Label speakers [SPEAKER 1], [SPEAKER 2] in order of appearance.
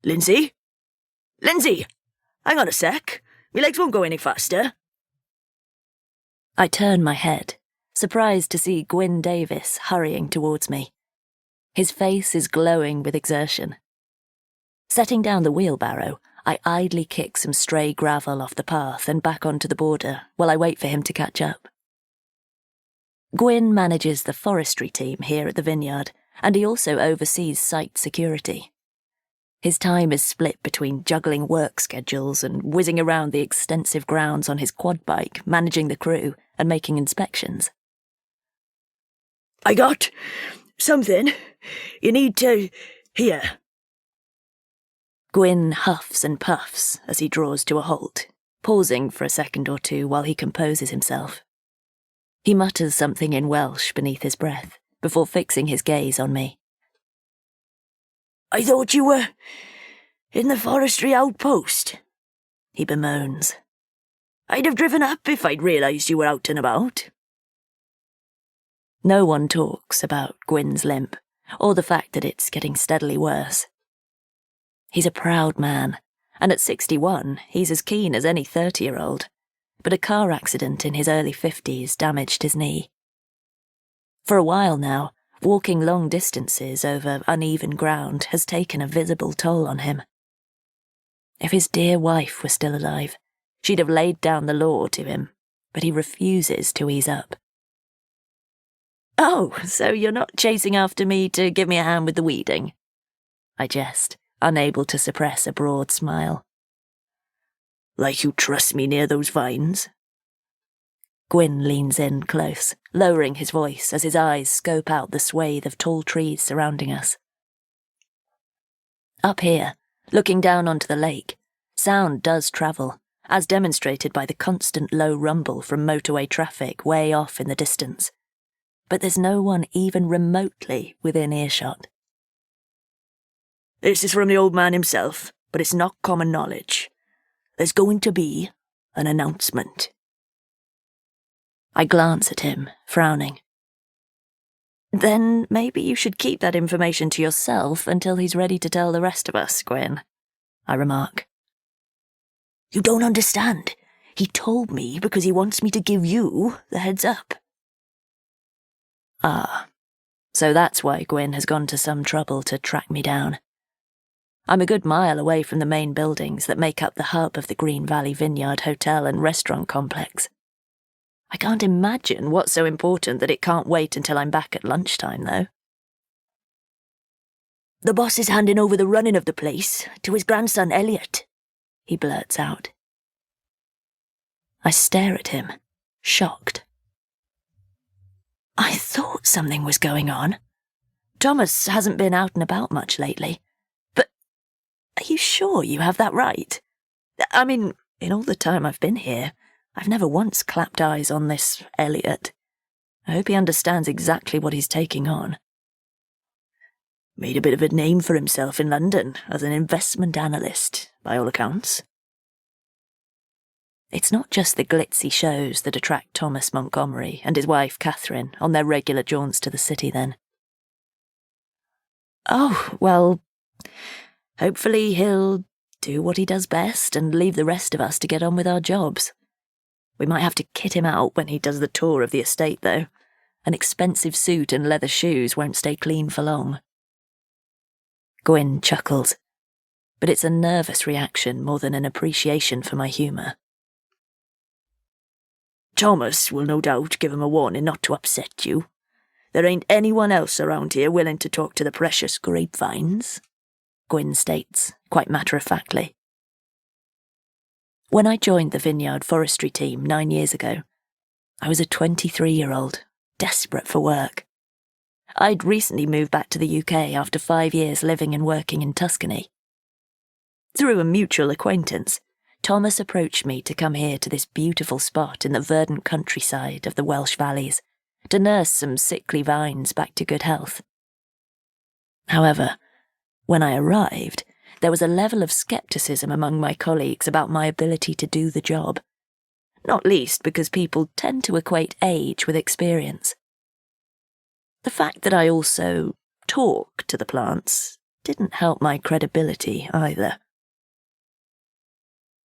[SPEAKER 1] Linzi? Linzi! Hang on a sec. My legs won't go any faster.
[SPEAKER 2] I turn my head, surprised to see Gwyn Davis hurrying towards me. His face is glowing with exertion. Setting down the wheelbarrow, I idly kick some stray gravel off the path and back onto the border while I wait for him to catch up. Gwyn manages the forestry team here at the vineyard, and he also oversees site security. His time is split between juggling work schedules and whizzing around the extensive grounds on his quad bike, managing the crew and making inspections.
[SPEAKER 1] I got something you need to hear.
[SPEAKER 2] Gwyn huffs and puffs as he draws to a halt, pausing for a second or two while he composes himself. He mutters something in Welsh beneath his breath, before fixing his gaze on me.
[SPEAKER 1] I thought you were in the forestry outpost, he bemoans. I'd have driven up if I'd realised you were out and about.
[SPEAKER 2] No one talks about Gwyn's limp, or the fact that it's getting steadily worse. He's a proud man, and at 61, he's as keen as any 30-year-old, but a car accident in his early 50s damaged his knee. For a while now, walking long distances over uneven ground has taken a visible toll on him. If his dear wife were still alive, she'd have laid down the law to him, but he refuses to ease up.
[SPEAKER 1] Oh, so you're not chasing after me to give me a hand with the weeding?
[SPEAKER 2] I jest, unable to suppress a broad smile.
[SPEAKER 1] Like you trust me near those vines?
[SPEAKER 2] Gwyn leans in close, lowering his voice as his eyes scope out the swathe of tall trees surrounding us. Up here, looking down onto the lake, sound does travel, as demonstrated by the constant low rumble from motorway traffic way off in the distance. But there's no one even remotely within earshot.
[SPEAKER 1] This is from the old man himself, but it's not common knowledge. There's going to be an announcement.
[SPEAKER 2] I glance at him, frowning.
[SPEAKER 1] Then maybe you should keep that information to yourself until he's ready to tell the rest of us, Gwyn, I remark. You don't understand. He told me because he wants me to give you the heads up.
[SPEAKER 2] Ah, so that's why Gwyn has gone to some trouble to track me down. I'm a good mile away from the main buildings that make up the hub of the Green Valley Vineyard hotel and restaurant complex. I can't imagine what's so important that it can't wait until I'm back at lunchtime, though.
[SPEAKER 1] The boss is handing over the running of the place to his grandson Elliot, he blurts out.
[SPEAKER 2] I stare at him, shocked.
[SPEAKER 1] I thought something was going on. Thomas hasn't been out and about much lately. But are you sure you have that right? I mean, in all the time I've been here, I've never once clapped eyes on this Elliot. I hope he understands exactly what he's taking on. Made a bit of a name for himself in London as an investment analyst, by all accounts.
[SPEAKER 2] It's not just the glitzy shows that attract Thomas Montgomery and his wife Catherine on their regular jaunts to the city, then.
[SPEAKER 1] Oh, well, hopefully he'll do what he does best and leave the rest of us to get on with our jobs. We might have to kit him out when he does the tour of the estate, though. An expensive suit and leather shoes won't stay clean for long.
[SPEAKER 2] Gwyn chuckles, but it's a nervous reaction more than an appreciation for my humour.
[SPEAKER 1] Thomas will no doubt give him a warning not to upset you. There ain't anyone else around here willing to talk to the precious grapevines,
[SPEAKER 2] Gwyn states, quite matter-of-factly. When I joined the vineyard forestry team 9 years ago, I was a 23-year-old, desperate for work. I'd recently moved back to the UK after 5 years living and working in Tuscany. Through a mutual acquaintance, Thomas approached me to come here to this beautiful spot in the verdant countryside of the Welsh valleys to nurse some sickly vines back to good health. However, when I arrived, there was a level of scepticism among my colleagues about my ability to do the job, not least because people tend to equate age with experience. The fact that I also talk to the plants didn't help my credibility either.